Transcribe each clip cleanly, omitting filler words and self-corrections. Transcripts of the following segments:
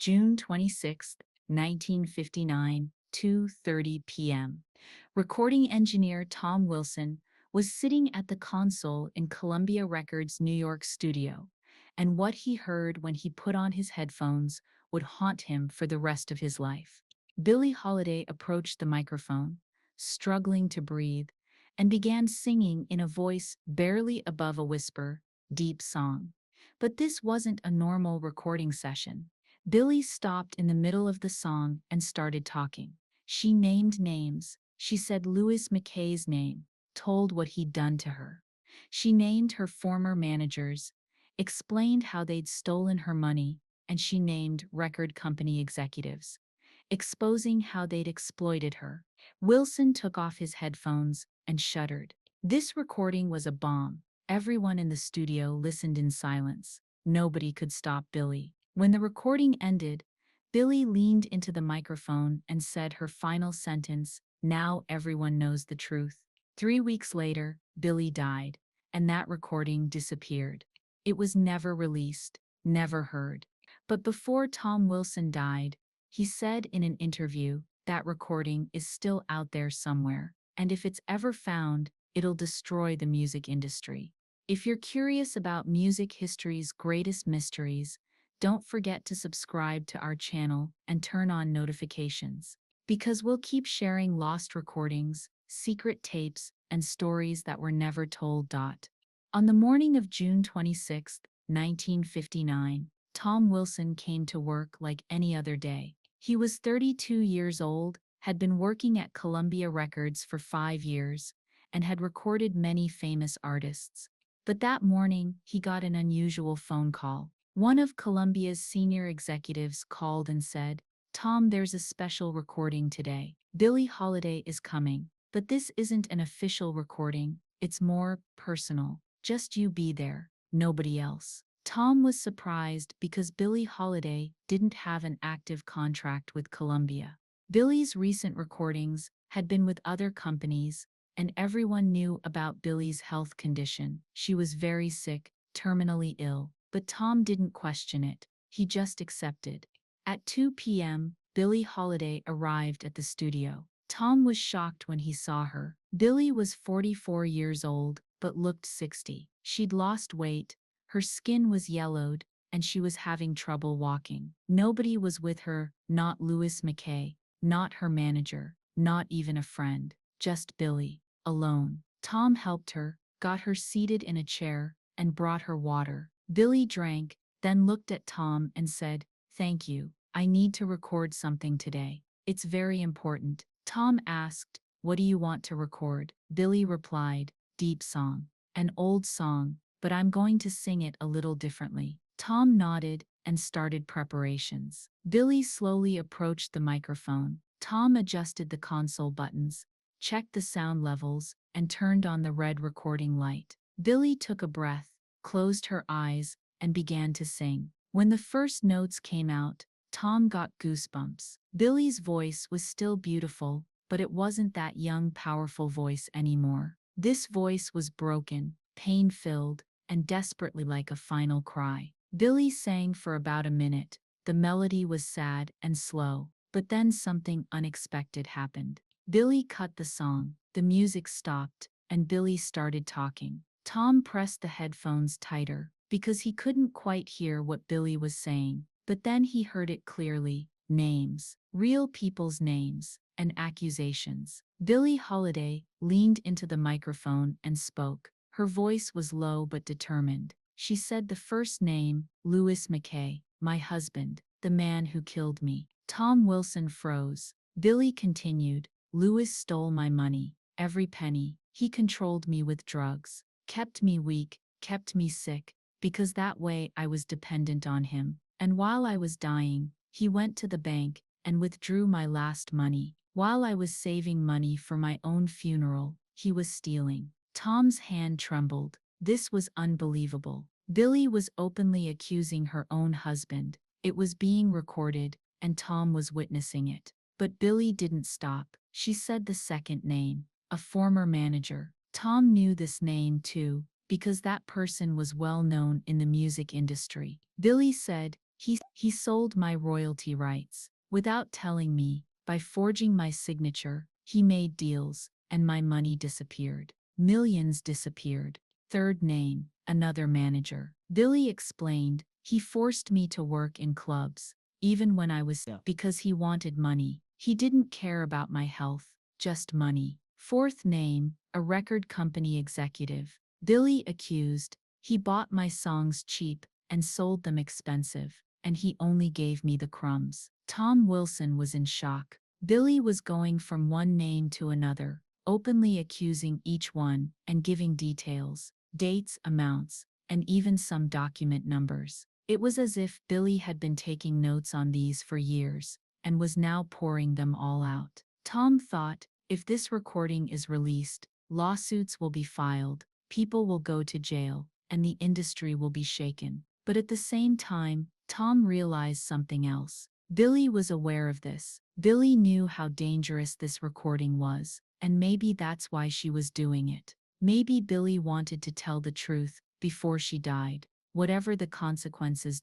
June 26, 1959, 2:30 p.m. Recording engineer Tom Wilson was sitting at the console in Columbia Records' New York studio, and what he heard when he put on his headphones would haunt him for the rest of his life. Billie Holiday approached the microphone, struggling to breathe, and began singing in a voice barely above a whisper, Deep Song. But this wasn't a normal recording session. Billie stopped in the middle of the song and started talking. She named names. She said McKay's name, told what he'd done to her. She named her former managers, explained how they'd stolen her money, and she named record company executives, exposing how they'd exploited her. Wilson took off his headphones and shuddered. This recording was a bomb. Everyone in the studio listened in silence. Nobody could stop Billie. When the recording ended, Billie leaned into the microphone and said her final sentence, "Now everyone knows the truth." 3 weeks later, Billie died, and that recording disappeared. It was never released, never heard. But before Tom Wilson died, he said in an interview, that recording is still out there somewhere, and if it's ever found, it'll destroy the music industry. If you're curious about music history's greatest mysteries, don't forget to subscribe to our channel and turn on notifications, because we'll keep sharing lost recordings, secret tapes, and stories that were never told. On the morning of June 26, 1959, Tom Wilson came to work like any other day. He was 32 years old, had been working at Columbia Records for 5 years, and had recorded many famous artists. But that morning, he got an unusual phone call. One of Columbia's senior executives called and said, "Tom, there's a special recording today. Billie Holiday is coming, but this isn't an official recording, it's more personal. Just you be there, nobody else." Tom was surprised because Billie Holiday didn't have an active contract with Columbia. Billie's recent recordings had been with other companies, and everyone knew about Billie's health condition. She was very sick, terminally ill. But Tom didn't question it, he just accepted. At 2 p.m., Billie Holiday arrived at the studio. Tom was shocked when he saw her. Billie was 44 years old, but looked 60. She'd lost weight, her skin was yellowed, and she was having trouble walking. Nobody was with her, not McKay, not her manager, not even a friend, just Billie, alone. Tom helped her, got her seated in a chair, and brought her water. Billie drank, then looked at Tom and said, "Thank you. I need to record something today. It's very important." Tom asked, "What do you want to record?" Billie replied, "Deep Song. An old song, but I'm going to sing it a little differently." Tom nodded and started preparations. Billie slowly approached the microphone. Tom adjusted the console buttons, checked the sound levels, and turned on the red recording light. Billie took a breath, closed her eyes, and began to sing. When the first notes came out, Tom got goosebumps. Billie's voice was still beautiful, but it wasn't that young, powerful voice anymore. This voice was broken, pain-filled, and desperately like a final cry. Billie sang for about a minute. The melody was sad and slow, but then something unexpected happened. Billie cut the song, the music stopped, and Billie started talking. Tom pressed the headphones tighter because he couldn't quite hear what Billie was saying, but then he heard it clearly: names, real people's names, and accusations. Billie Holiday leaned into the microphone and spoke. Her voice was low but determined. She said the first name, McKay, my husband, the man who killed me. Tom Wilson froze. Billie continued, "Lewis stole my money, every penny. He controlled me with drugs. Kept me weak, kept me sick, because that way I was dependent on him. And while I was dying, he went to the bank and withdrew my last money. While I was saving money for my own funeral, he was stealing." Tom's hand trembled. This was unbelievable. Billie was openly accusing her own husband. It was being recorded, and Tom was witnessing it. But Billie didn't stop. She said the second name, a former manager. Tom knew this name too, because that person was well known in the music industry. Billie said, He sold my royalty rights without telling me. By forging my signature, he made deals, and my money disappeared. Millions disappeared. Third name, another manager. Billy explained, he forced me to work in clubs, even when I was because he wanted money. He didn't care about my health, just money. Fourth name, a record company executive. Billy accused, he bought my songs cheap and sold them expensive, and he only gave me the crumbs. Tom Wilson was in shock. Billy was going from one name to another, openly accusing each one and giving details, dates, amounts, and even some document numbers. It was as if Billy had been taking notes on these for years and was now pouring them all out. Tom thought, if this recording is released, lawsuits will be filed, people will go to jail, and the industry will be shaken. But at the same time, Tom realized something else. Billy was aware of this. Billy knew how dangerous this recording was, and maybe that's why she was doing it. Maybe Billy wanted to tell the truth before she died, whatever the consequences.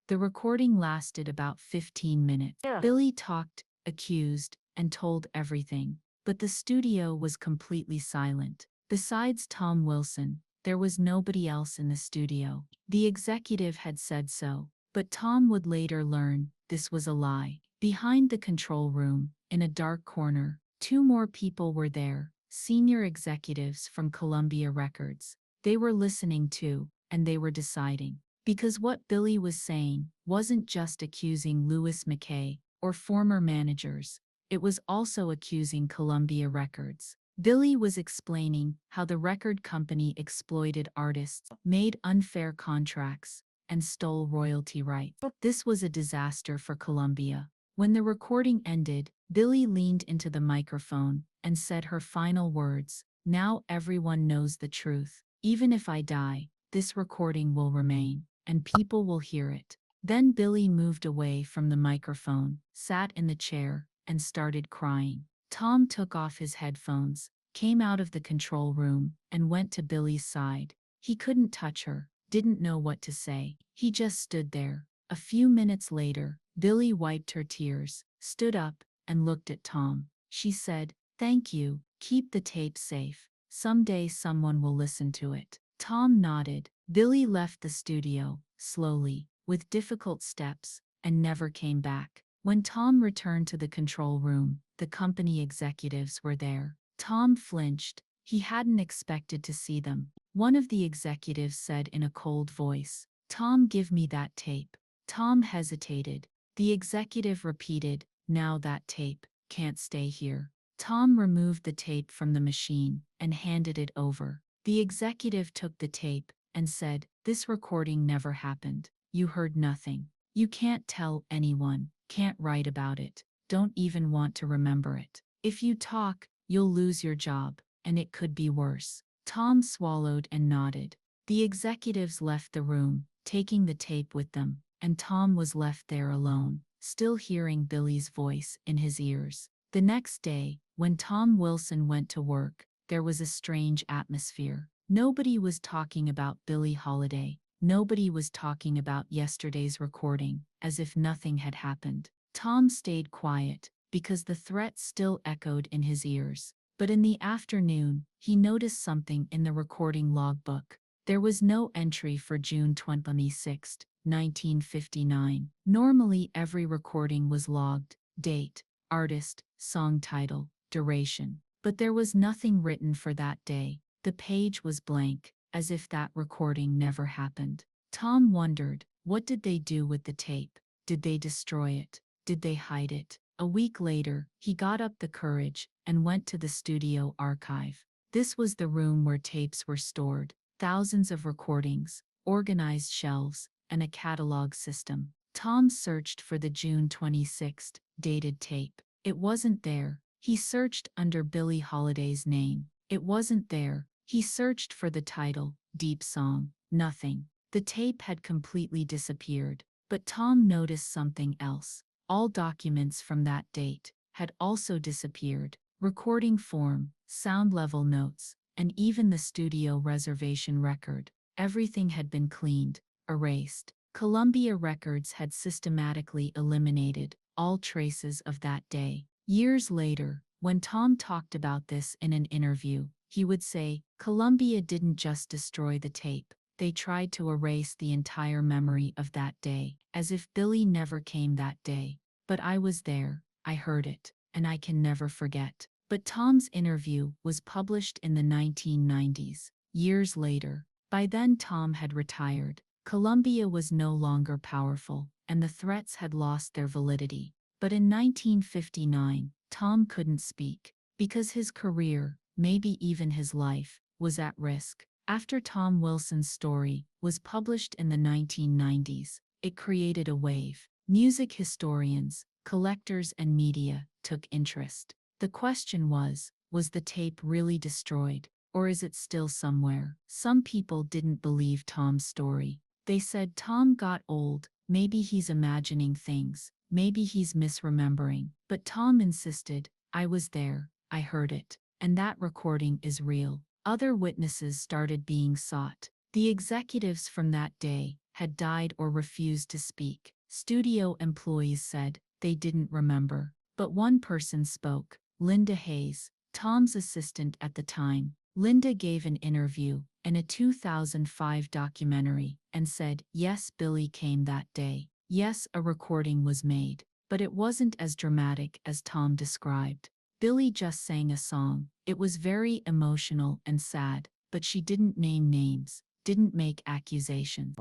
The recording lasted about 15 minutes. Billy talked, accused, and told everything, but the studio was completely silent. Besides Tom Wilson, there was nobody else in the studio. The executive had said so, but Tom would later learn this was a lie. Behind the control room, in a dark corner, two more people were there, senior executives from Columbia Records. They were listening too, and they were deciding. Because what Billy was saying wasn't just accusing McKay or former managers, it was also accusing Columbia Records. Billy was explaining how the record company exploited artists, made unfair contracts, and stole royalty rights. This was a disaster for Columbia. When the recording ended, Billy leaned into the microphone and said her final words, "Now everyone knows the truth. Even if I die, this recording will remain, and people will hear it." Then Billy moved away from the microphone, sat in the chair, and started crying. Tom took off his headphones, came out of the control room, and went to Billy's side. He couldn't touch her, didn't know what to say. He just stood there. A few minutes later, Billy wiped her tears, stood up, and looked at Tom. She said, "Thank you, keep the tape safe. Someday someone will listen to it." Tom nodded. Billy left the studio, slowly, with difficult steps, and never came back. When Tom returned to the control room, the company executives were there. Tom flinched. He hadn't expected to see them. One of the executives said in a cold voice, "Tom, give me that tape." Tom hesitated. The executive repeated, "Now that tape can't stay here." Tom removed the tape from the machine and handed it over. The executive took the tape and said, "This recording never happened. You heard nothing. You can't tell anyone, can't write about it, don't even want to remember it. If you talk, you'll lose your job, and it could be worse." Tom swallowed and nodded. The executives left the room, taking the tape with them, and Tom was left there alone, still hearing Billy's voice in his ears. The next day, when Tom Wilson went to work, there was a strange atmosphere. Nobody was talking about Billie Holiday. Nobody was talking about yesterday's recording, as if nothing had happened. Tom stayed quiet, because the threat still echoed in his ears. But in the afternoon, he noticed something in the recording logbook. There was no entry for June 26, 1959. Normally every recording was logged, date, artist, song title, duration. But there was nothing written for that day. The page was blank, as if that recording never happened. Tom wondered, what did they do with the tape? Did they destroy it? Did they hide it? A week later, he got up the courage and went to the studio archive. This was the room where tapes were stored, thousands of recordings, organized shelves, and a catalog system. Tom searched for the June 26 dated tape. It wasn't there. He searched under Billie Holiday's name. It wasn't there. He searched for the title, Deep Song. Nothing. The tape had completely disappeared. But Tom noticed something else. All documents from that date had also disappeared. Recording form, sound level notes, and even the studio reservation record. Everything had been cleaned, erased. Columbia Records had systematically eliminated all traces of that day. Years later, when Tom talked about this in an interview, he would say, "Columbia didn't just destroy the tape. They tried to erase the entire memory of that day, as if Billie never came that day. But I was there, I heard it, and I can never forget." But Tom's interview was published in the 1990s, years later. By then Tom had retired. Columbia was no longer powerful, and the threats had lost their validity. But in 1959, Tom couldn't speak, because his career, maybe even his life, was at risk. After Tom Wilson's story was published in the 1990s, it created a wave. Music historians, collectors, and media took interest. The question was the tape really destroyed, or is it still somewhere? Some people didn't believe Tom's story. They said Tom got old, maybe he's imagining things, maybe he's misremembering. But Tom insisted, "I was there, I heard it, and that recording is real." Other witnesses started being sought. The executives from that day had died or refused to speak. Studio employees said they didn't remember. But one person spoke, Linda Hayes, Tom's assistant at the time. Linda gave an interview in a 2005 documentary and said, "Yes, Billie came that day. Yes, a recording was made. But it wasn't as dramatic as Tom described. Billie just sang a song. It was very emotional and sad, but she didn't name names, didn't make accusations."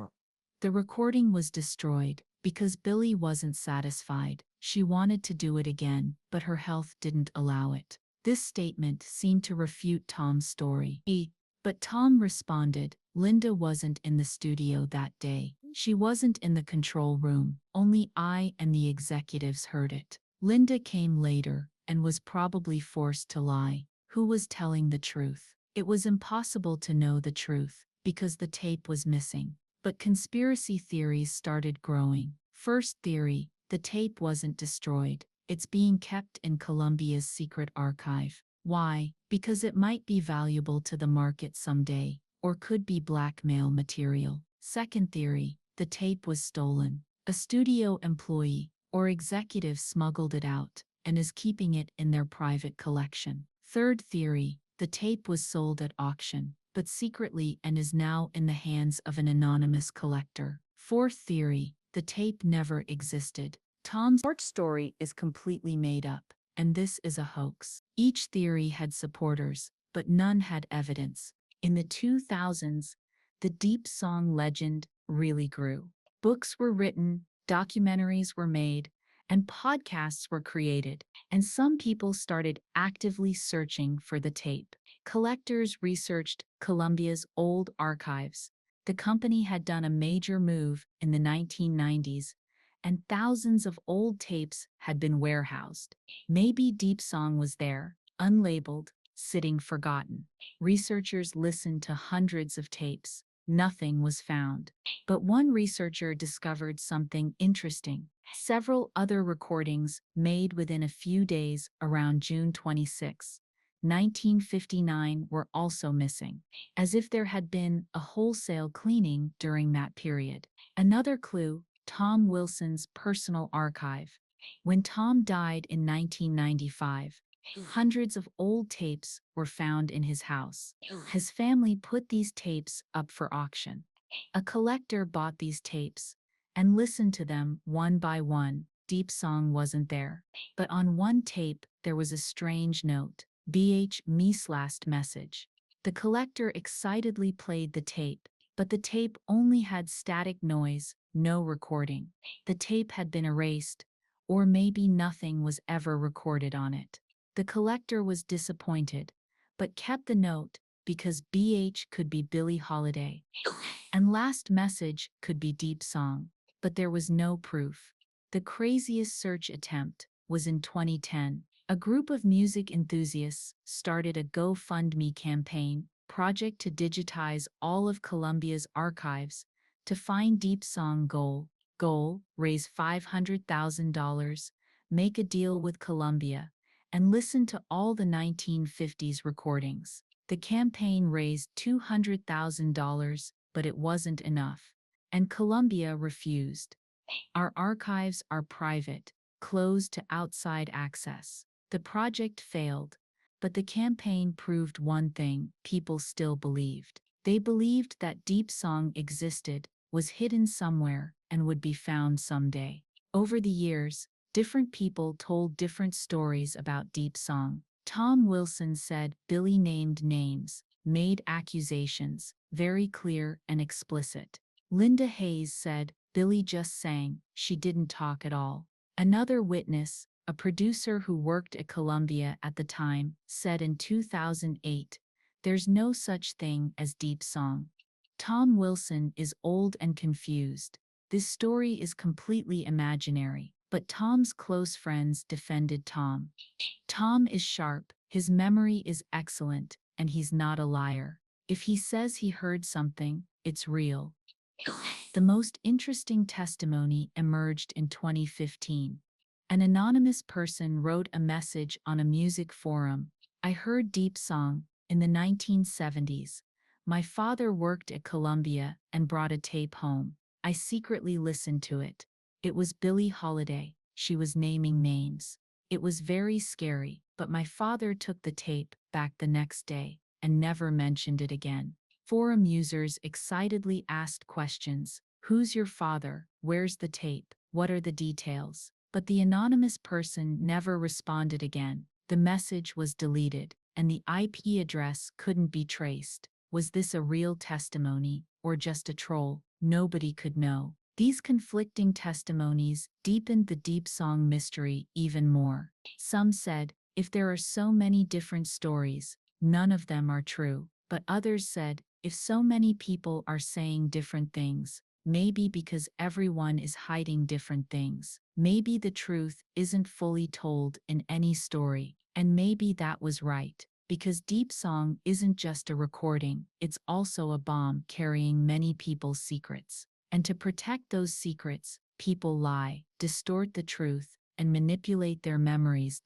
The recording was destroyed because Billie wasn't satisfied. She wanted to do it again, but her health didn't allow it. This statement seemed to refute Tom's story. But Tom responded, "Linda wasn't in the studio that day. She wasn't in the control room. Only I and the executives heard it. Linda came later and was probably forced to lie. Who was telling the truth?" It was impossible to know the truth because the tape was missing. But conspiracy theories started growing. First theory, the tape wasn't destroyed. It's being kept in Columbia's secret archive. Why? Because it might be valuable to the market someday, or could be blackmail material. Second theory, the tape was stolen. A studio employee or executive smuggled it out and is keeping it in their private collection. Third theory, the tape was sold at auction, but secretly, and is now in the hands of an anonymous collector. Fourth theory, the tape never existed. Tom's short story is completely made up, and this is a hoax. Each theory had supporters, but none had evidence. In the 2000s, the Deep Song legend really grew. Books were written, documentaries were made, and podcasts were created, and some people started actively searching for the tape. Collectors researched Columbia's old archives. The company had done a major move in the 1990s, and thousands of old tapes had been warehoused. Maybe Deep Song was there, unlabeled, sitting forgotten. Researchers listened to hundreds of tapes. Nothing was found. But one researcher discovered something interesting. Several other recordings made within a few days around June 26, 1959 were also missing, as if there had been a wholesale cleaning during that period. Another clue, Tom Wilson's personal archive. When Tom died in 1995, hundreds of old tapes were found in his house. His family put these tapes up for auction. A collector bought these tapes and listened to them one by one. Deep Song wasn't there. But on one tape, there was a strange note. "BH Me's last message." The collector excitedly played the tape, but the tape only had static noise, no recording. The tape had been erased, or maybe nothing was ever recorded on it. The collector was disappointed, but kept the note because BH could be Billie Holiday, and last message could be Deep Song, but there was no proof. The craziest search attempt was in 2010. A group of music enthusiasts started a GoFundMe campaign project to digitize all of Columbia's archives to find Deep Song. Goal, raise $500,000, make a deal with Columbia, and listen to all the 1950s recordings. The campaign raised $200,000, but it wasn't enough. and Columbia refused. Our archives are private, closed to outside access. The project failed, but the campaign proved one thing: people still believed. They believed that Deep Song existed, was hidden somewhere, and would be found someday. Over the years, different people told different stories about Deep Song. Tom Wilson said Billie named names, made accusations, very clear and explicit. Linda Hayes said Billie just sang, she didn't talk at all. Another witness, a producer who worked at Columbia at the time, said in 2008, "There's no such thing as Deep Song." Tom Wilson is old and confused. This story is completely imaginary, but Tom's close friends defended Tom. Tom is sharp, his memory is excellent, and he's not a liar. If he says he heard something, it's real. The most interesting testimony emerged in 2015. An anonymous person wrote a message on a music forum. "I heard Deep Song in the 1970s. My father worked at Columbia and brought a tape home. I secretly listened to it. It was Billie Holiday. She was naming names. It was very scary, but my father took the tape back the next day and never mentioned it again." Forum users excitedly asked questions. Who's your father? Where's the tape? What are the details? But the anonymous person never responded again. The message was deleted, and the IP address couldn't be traced. Was this a real testimony, or just a troll? Nobody could know. These conflicting testimonies deepened the Deep Song mystery even more. Some said, if there are so many different stories, none of them are true. But others said, if so many people are saying different things, maybe because everyone is hiding different things. Maybe the truth isn't fully told in any story. And maybe that was right, because Deep Song isn't just a recording, it's also a bomb carrying many people's secrets. And to protect those secrets, people lie, distort the truth, and manipulate their memories.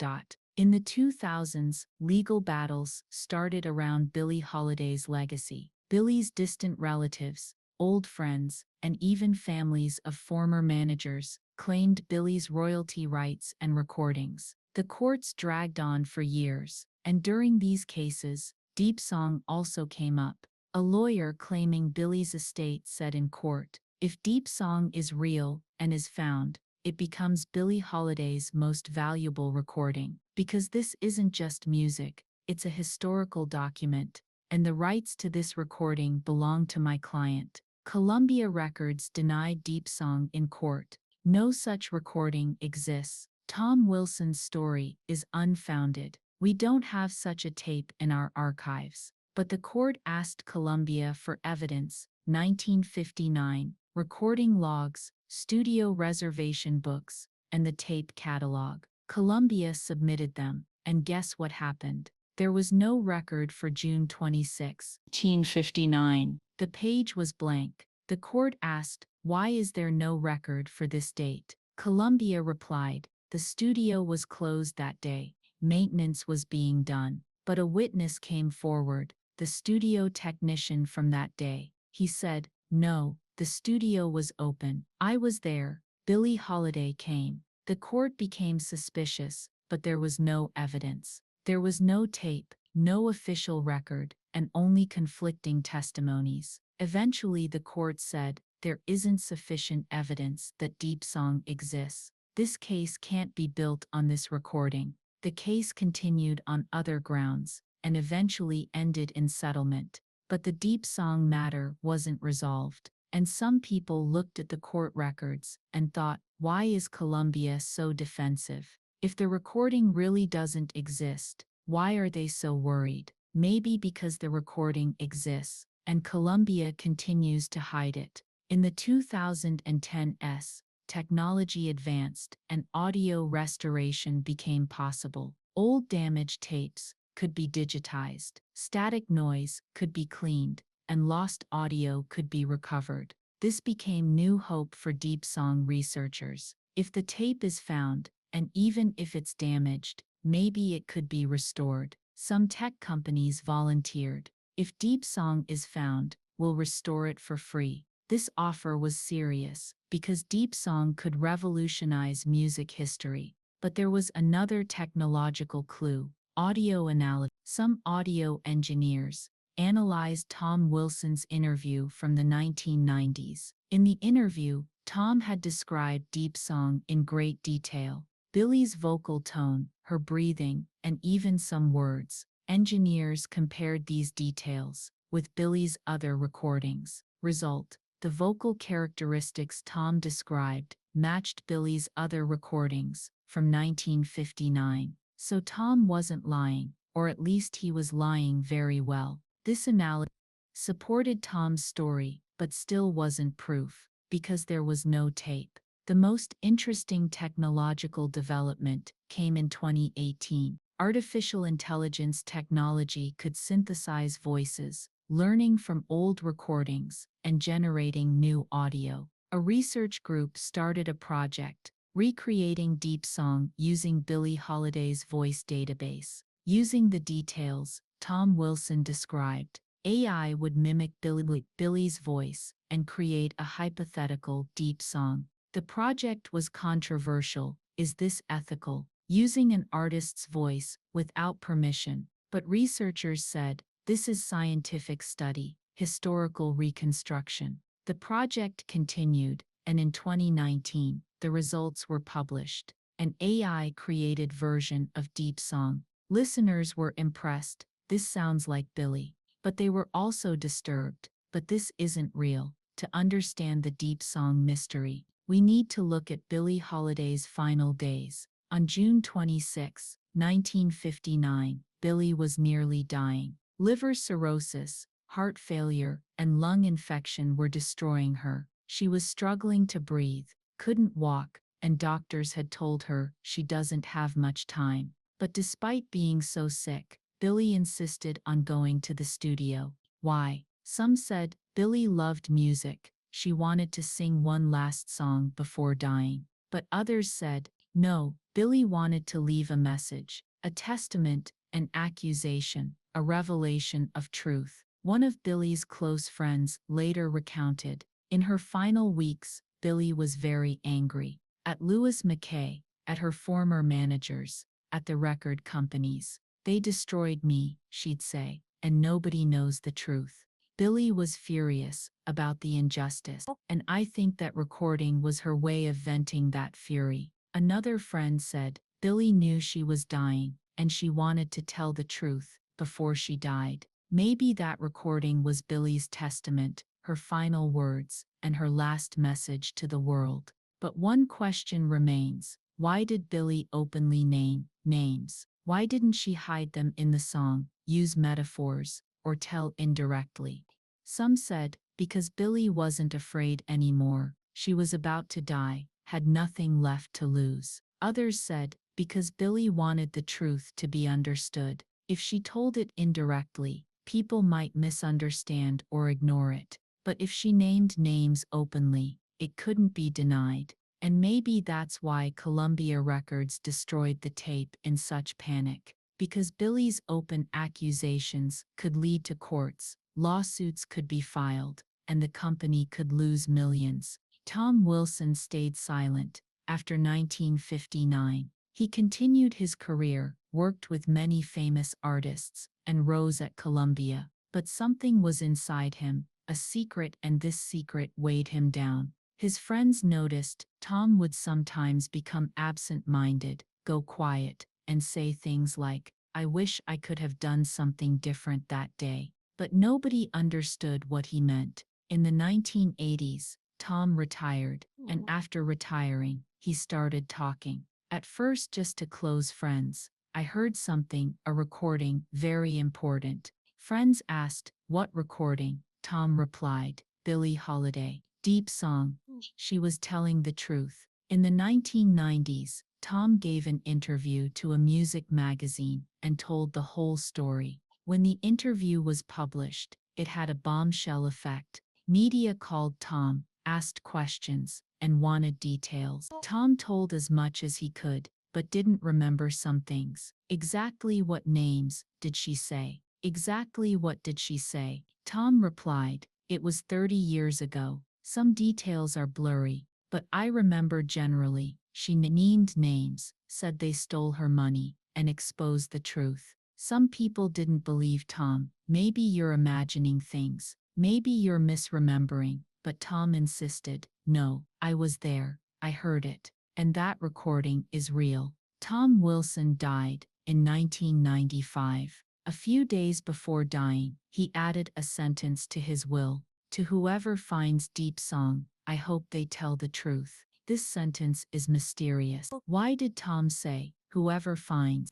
In the 2000s, legal battles started around Billie Holiday's legacy. Billie's distant relatives, old friends, and even families of former managers claimed Billie's royalty rights and recordings. The courts dragged on for years, and during these cases, Deep Song also came up. A lawyer claiming Billie's estate said in court, "If Deep Song is real and is found, it becomes Billie Holiday's most valuable recording. Because this isn't just music, it's a historical document, and the rights to this recording belong to my client." Columbia Records denied Deep Song in court. No such recording exists. Tom Wilson's story is unfounded. We don't have such a tape in our archives. But the court asked Columbia for evidence. 1959, recording logs, studio reservation books, and the tape catalog. Columbia submitted them, and guess what happened? There was no record for June 26, 1959. The page was blank. The court asked, "Why is there no record for this date?" Columbia replied, "The studio was closed that day. Maintenance was being done." But a witness came forward, the studio technician from that day. He said, "No, the studio was open. I was there. Billie Holiday came." The court became suspicious, but there was no evidence. There was no tape, no official record, and only conflicting testimonies. Eventually, the court said, there isn't sufficient evidence that Deep Song exists. This case can't be built on this recording. The case continued on other grounds, and eventually ended in settlement. But the Deep Song matter wasn't resolved. And some people looked at the court records and thought, why is Columbia so defensive? If the recording really doesn't exist, why are they so worried? Maybe because the recording exists, and Columbia continues to hide it. In the 2010s, technology advanced and audio restoration became possible. Old damaged tapes could be digitized, static noise could be cleaned, and lost audio could be recovered. This became new hope for Deep Song researchers. If the tape is found, and even if it's damaged, maybe it could be restored. Some tech companies volunteered. If Deep Song is found, we'll restore it for free. This offer was serious because Deep Song could revolutionize music history. But there was another technological clue: audio analysis. Some audio engineers analyzed Tom Wilson's interview from the 1990s. In the interview, Tom had described Deep Song in great detail: Billie's vocal tone, her breathing, and even some words. Engineers compared these details with Billie's other recordings. Result: the vocal characteristics Tom described matched Billie's other recordings from 1959. So Tom wasn't lying, or at least he was lying very well. This analysis supported Tom's story, but still wasn't proof, because there was no tape. The most interesting technological development came in 2018. Artificial intelligence technology could synthesize voices, learning from old recordings and generating new audio. A research group started a project recreating Deep Song using Billie Holiday's voice database. Using the details Tom Wilson described, AI would mimic Billie's voice and create a hypothetical Deep Song. The project was controversial. Is this ethical? Using an artist's voice without permission. But researchers said, this is scientific study, historical reconstruction. The project continued, and in 2019, the results were published. An AI-created version of Deep Song. Listeners were impressed. This sounds like Billie. But they were also disturbed. But this isn't real. To understand the Deep Song mystery, we need to look at Billie Holiday's final days. On June 26, 1959, Billie was nearly dying. Liver cirrhosis, heart failure, and lung infection were destroying her. She was struggling to breathe, couldn't walk, and doctors had told her she doesn't have much time. But despite being so sick, Billie insisted on going to the studio. Why? Some said Billie loved music. She wanted to sing one last song before dying. But others said, no, Billie wanted to leave a message, a testament, an accusation, a revelation of truth. One of Billie's close friends later recounted, in her final weeks, Billie was very angry. At McKay, at her former managers, at the record companies. They destroyed me, she'd say, and nobody knows the truth. Billie was furious about the injustice, and I think that recording was her way of venting that fury. Another friend said, Billie knew she was dying, and she wanted to tell the truth before she died. Maybe that recording was Billie's testament, her final words, and her last message to the world. But one question remains: why did Billie openly name names? Why didn't she hide them in the song, use metaphors, or tell indirectly? Some said, because Billie wasn't afraid anymore. She was about to die, had nothing left to lose. Others said, because Billie wanted the truth to be understood. If she told it indirectly, people might misunderstand or ignore it. But if she named names openly, it couldn't be denied. And maybe that's why Columbia Records destroyed the tape in such panic. Because Billie's open accusations could lead to courts, lawsuits could be filed, and the company could lose millions. Tom Wilson stayed silent. After 1959, he continued his career, worked with many famous artists, and rose at Columbia. But something was inside him, a secret, and this secret weighed him down. His friends noticed Tom would sometimes become absent-minded, go quiet, and say things like, I wish I could have done something different that day. But nobody understood what he meant. In the 1980s, Tom retired, and after retiring, he started talking. At first just to close friends. I heard something, a recording, very important. Friends asked, what recording? Tom replied, Billie Holiday Deep Song. She was telling the truth. In the 1990s, Tom gave an interview to a music magazine and told the whole story. When the interview was published, it had a bombshell effect. Media called Tom, asked questions, and wanted details. Tom told as much as he could, but didn't remember some things. Exactly what names did she say? Exactly what did she say? Tom replied, it was 30 years ago. Some details are blurry, but I remember generally, she named names, said they stole her money, and exposed the truth. Some people didn't believe Tom. Maybe you're imagining things. Maybe you're misremembering. But Tom insisted, no, I was there. I heard it. And that recording is real. Tom Wilson died in 1995. A few days before dying, he added a sentence to his will. To whoever finds Deep Song, I hope they tell the truth. This sentence is mysterious. Why did Tom say, whoever finds?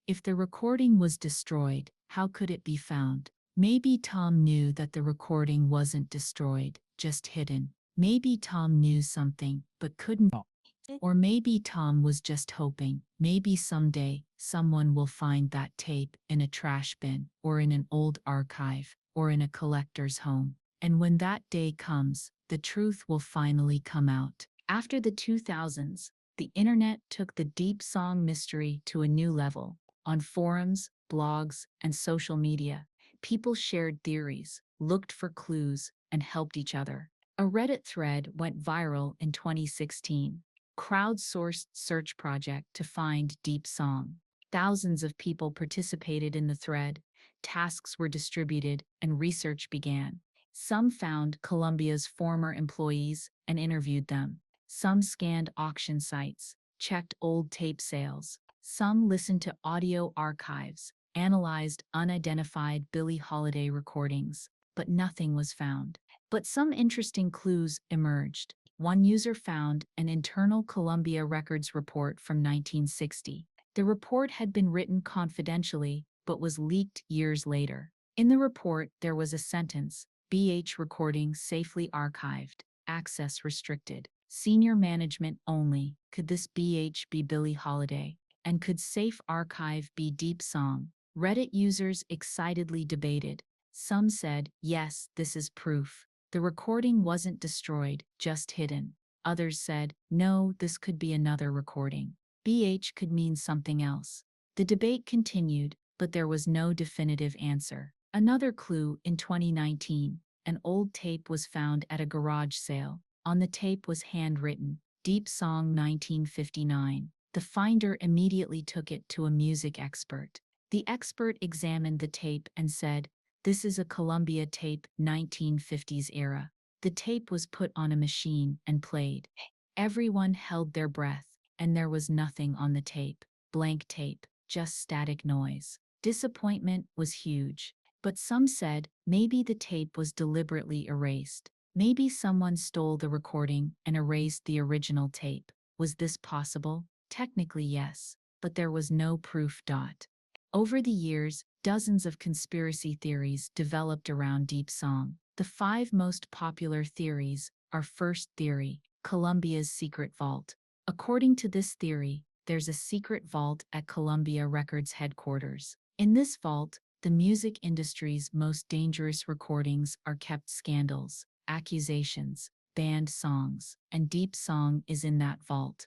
If the recording was destroyed, how could it be found? Maybe Tom knew that the recording wasn't destroyed, just hidden. Maybe Tom knew something, but couldn't. Or maybe Tom was just hoping, maybe someday, someone will find that tape in a trash bin, or in an old archive, or in a collector's home. And when that day comes, the truth will finally come out. After the 2000s, the internet took the Deep Song mystery to a new level. On forums, blogs, and social media, people shared theories, looked for clues, and helped each other. A Reddit thread went viral in 2016. Crowdsourced search project to find Deep Song. Thousands of people participated in the thread, tasks were distributed, and research began. Some found Columbia's former employees and interviewed them. Some scanned auction sites, checked old tape sales. Some listened to audio archives, analyzed unidentified Billie Holiday recordings, but nothing was found. But some interesting clues emerged. One user found an internal Columbia Records report from 1960. The report had been written confidentially, but was leaked years later. In the report, there was a sentence, BH recording safely archived, access restricted, senior management only. Could this BH be Billie Holiday? And could Safe Archive be Deep Song? Reddit users excitedly debated. Some said, yes, this is proof. The recording wasn't destroyed, just hidden. Others said, no, this could be another recording. BH could mean something else. The debate continued, but there was no definitive answer. Another clue in 2019, an old tape was found at a garage sale. On the tape was handwritten, Deep Song 1959. The finder immediately took it to a music expert. The expert examined the tape and said, this is a Columbia tape, 1950s era. The tape was put on a machine and played. Everyone held their breath, and there was nothing on the tape. Blank tape, just static noise. Disappointment was huge. But some said maybe the tape was deliberately erased. Maybe someone stole the recording and erased the original tape. Was this possible? Technically, yes, but there was no proof. Over the years, dozens of conspiracy theories developed around Deep Song. The 5 most popular theories are: first theory, Columbia's secret vault. According to this theory, there's a secret vault at Columbia Records headquarters. In this vault, the music industry's most dangerous recordings are kept. Scandals, accusations, banned songs, and Deep Song is in that vault.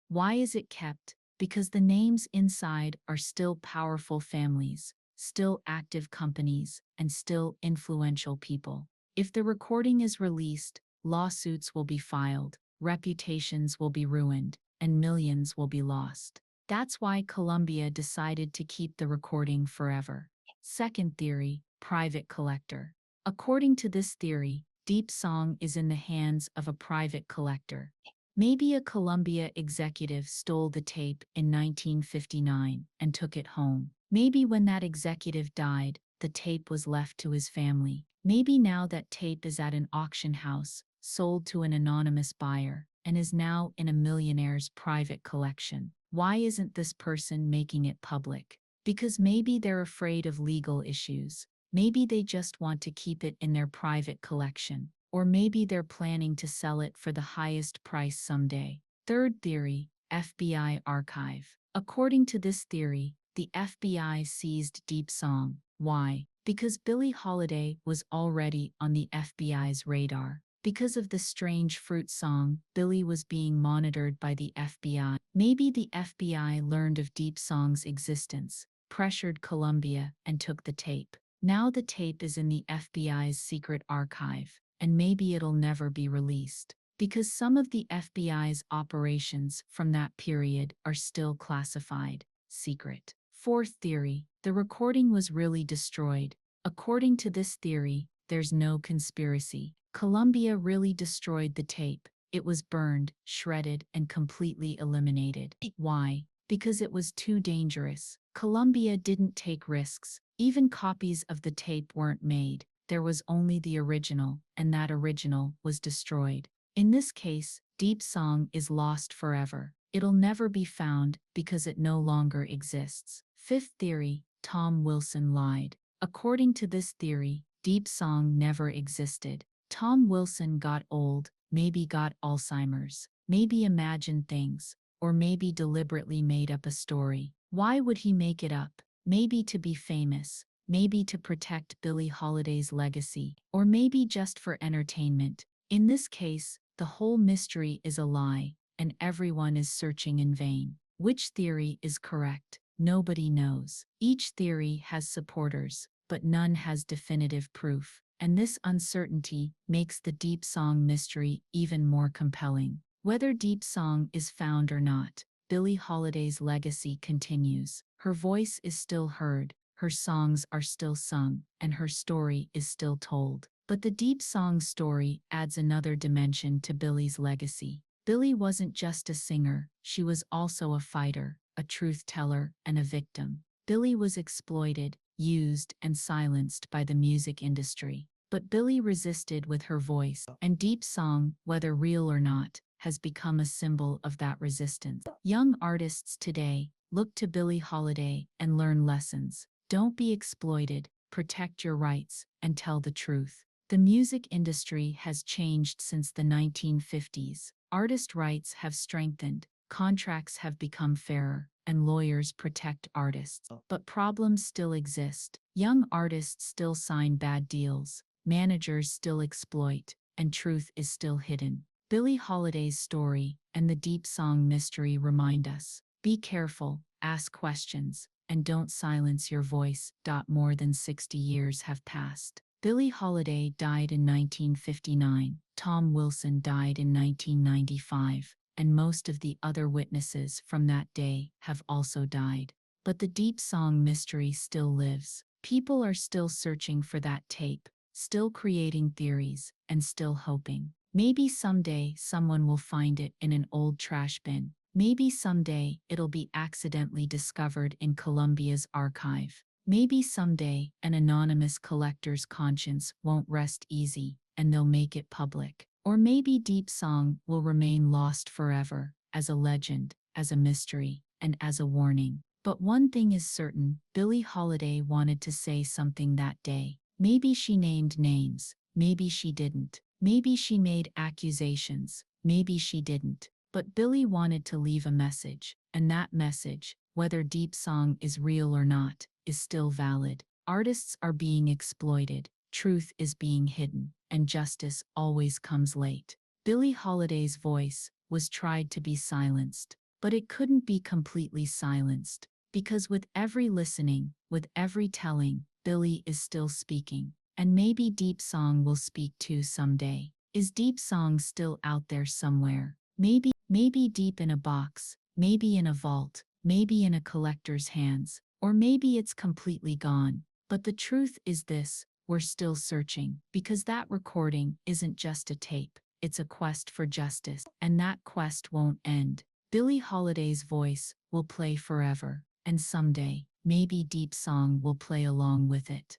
Why is it kept? Because the names inside are still powerful families, still active companies, and still influential people. If the recording is released, lawsuits will be filed, reputations will be ruined, and millions will be lost. That's why Columbia decided to keep the recording forever. Second theory, private collector. According to this theory, Deep Song is in the hands of a private collector. Maybe a Columbia executive stole the tape in 1959 and took it home. Maybe when that executive died, the tape was left to his family. Maybe now that tape is at an auction house, sold to an anonymous buyer, and is now in a millionaire's private collection. Why isn't this person making it public? Because maybe they're afraid of legal issues. Maybe they just want to keep it in their private collection. Or maybe they're planning to sell it for the highest price someday. Third theory, FBI archive. According to this theory, the FBI seized Deep Song. Why? Because Billie Holiday was already on the FBI's radar. Because of the strange fruit song, Billie was being monitored by the FBI. Maybe the FBI learned of Deep Song's existence, pressured Columbia, and took the tape. Now the tape is in the FBI's secret archive. and maybe it'll never be released. Because some of the FBI's operations from that period are still classified, secret. Fourth theory, the recording was really destroyed. According to this theory, there's no conspiracy. Columbia really destroyed the tape. It was burned, shredded, and completely eliminated. Why? Because it was too dangerous. Columbia didn't take risks. Even copies of the tape weren't made. There was only the original, and that original was destroyed. In this case, Deep Song is lost forever. It'll never be found because it no longer exists. Fifth theory, Tom Wilson lied. According to this theory, Deep Song never existed. Tom Wilson got old, maybe got Alzheimer's, maybe imagined things, or maybe deliberately made up a story. Why would he make it up? Maybe to be famous, maybe to protect Billie Holiday's legacy, or maybe just for entertainment. In this case, the whole mystery is a lie, and everyone is searching in vain. Which theory is correct? Nobody knows. Each theory has supporters, but none has definitive proof. And this uncertainty makes the Deep Song mystery even more compelling. Whether Deep Song is found or not, Billie Holiday's legacy continues. Her voice is still heard, her songs are still sung, and her story is still told. But the Deep Song story adds another dimension to Billie's legacy. Billie wasn't just a singer, she was also a fighter, a truth teller, and a victim. Billie was exploited, used, and silenced by the music industry. But Billie resisted with her voice, and Deep Song, whether real or not, has become a symbol of that resistance. Young artists today look to Billie Holiday and learn lessons. Don't be exploited, protect your rights, and tell the truth. The music industry has changed since the 1950s. Artist rights have strengthened, contracts have become fairer, and lawyers protect artists. But problems still exist. Young artists still sign bad deals, managers still exploit, and truth is still hidden. Billie Holiday's story and the Deep Song mystery remind us: be careful, ask questions, and don't silence your voice. More than 60 years have passed. Billie Holiday died in 1959, Tom Wilson died in 1995, and most of the other witnesses from that day have also died. But the Deep Song mystery still lives. People are still searching for that tape, still creating theories, and still hoping. Maybe someday someone will find it in an old trash bin. Maybe someday it'll be accidentally discovered in Columbia's archive. Maybe someday an anonymous collector's conscience won't rest easy and they'll make it public. Or maybe Deep Song will remain lost forever, as a legend, as a mystery, and as a warning. But one thing is certain: Billie Holiday wanted to say something that day. Maybe she named names, maybe she didn't. Maybe she made accusations, maybe she didn't. But Billie wanted to leave a message, and that message, whether Deep Song is real or not, is still valid. Artists are being exploited, truth is being hidden, and justice always comes late. Billie Holiday's voice was tried to be silenced, but it couldn't be completely silenced, because with every listening, with every telling, Billie is still speaking. And maybe Deep Song will speak too someday. Is Deep Song still out there somewhere? Maybe deep in a box, maybe in a vault, maybe in a collector's hands, or maybe it's completely gone. But the truth is this: we're still searching, because that recording isn't just a tape, it's a quest for justice, and that quest won't end. Billie Holiday's voice will play forever, and someday, maybe Deep Song will play along with it.